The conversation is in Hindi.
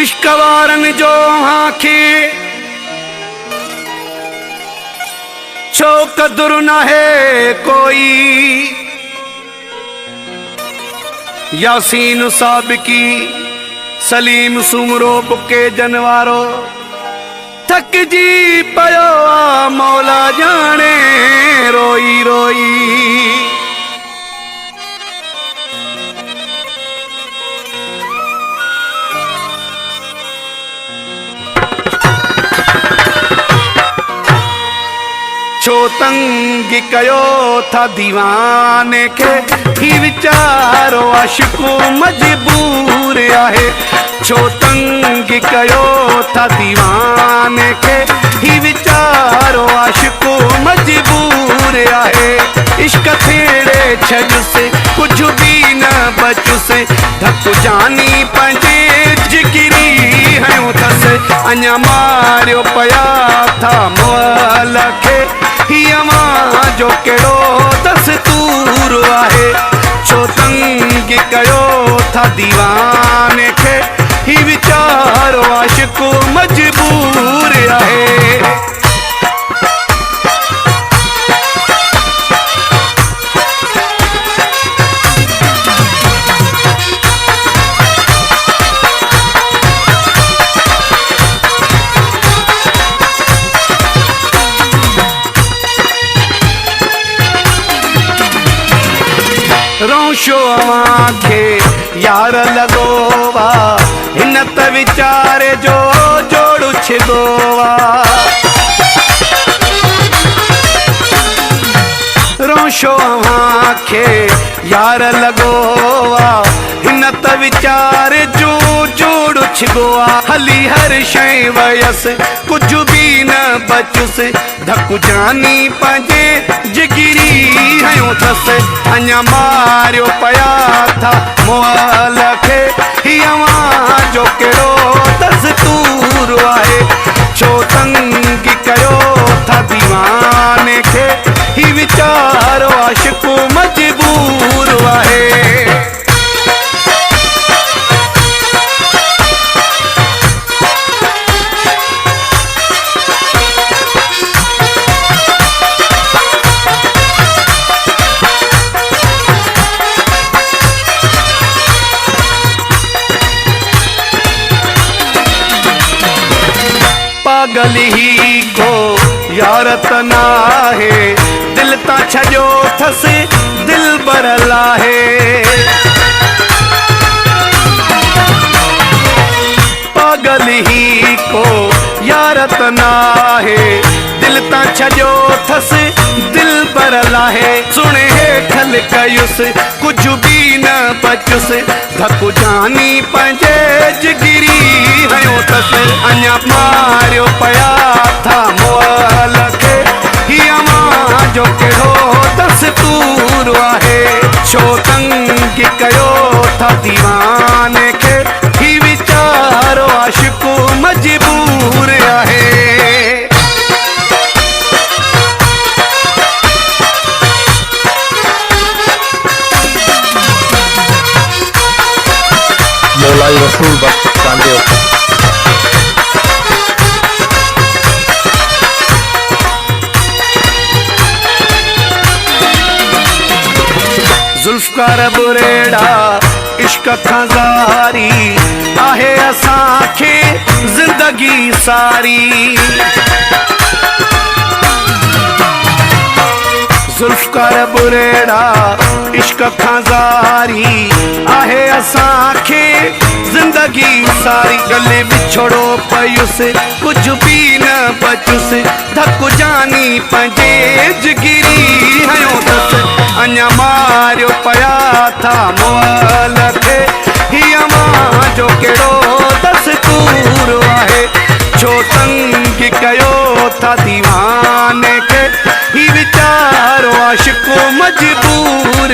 इश्क वारन जो आखे छो कदुर न है कोई, यासीन साबिकी सलीम सुमरो पुके जनवारो थक जी पयो आ मौला जाने रोई रोई। छो तंग कयो था दीवाने के ही विचारो आशिको मजबूर आहे। छो तंग कयो था दीवाने के ही विचारो आशिको मजबूर आहे। इश्क थेड़े छजुसे कुछ भी न बचुसे धक जानी पंजे जिगिरी हयो थस। अञा मारियो पया था मोल खे हियमा जो केड़ो दस्तूर आहे। छो तंग कयो था दीवाने खे ही विचारो आशिको मजबूर आहे। रोशो आखे यार लगोवा हिन त विचारे जो जोड़ू छिगोवा। रोशो आखे यार लगोवा हिन त विचारे जो जोड़ू छिगोवा। हली हर शय वयस कुछ भी न बचुस धक जानी पंजे जिगिरी हयो थस। अञा मारियो पया था मोल खे हियवा जो केड़ो दस्तूर आहे। छो तंग कयो था दीवाने खे ही विचारो आशिको मजबूर आहे। पागल ही को यारत ना है दिल ता छजो थस दिल बरला है। पागल ही को यारत ना है दिल ता छजो थस दिल बरला है। सुने हेठल कयुस कुछ भी न बचुस धक जानी पंजे जिगिरी हयो थस। अञा मारियो पया था मोल खे हियमा जो केड़ो दस्तूर आहे। छो तंग कयो था दीवाने खे ही विचारो आशिको मजबूर आहे। मौलाई रसूल बख्श कांदे जुल्फकार बुरेड़ा इश्क खजारी आहे असांखे जिंदगी सारी। जुल्फकार बुरेड़ा इश्क खजारी आहे असांखे जिंदगी सारी। गले बिछड़ो पयुस कुछ भी न बचुस धक जानी पंजे जिगिरी हयो थस। अञा मारियो पया था मोल खे हियमा जो केड़ो दस्तूर आहे। छो तंग कयो था दीवाने खे ही विचारो आशिको मजबूर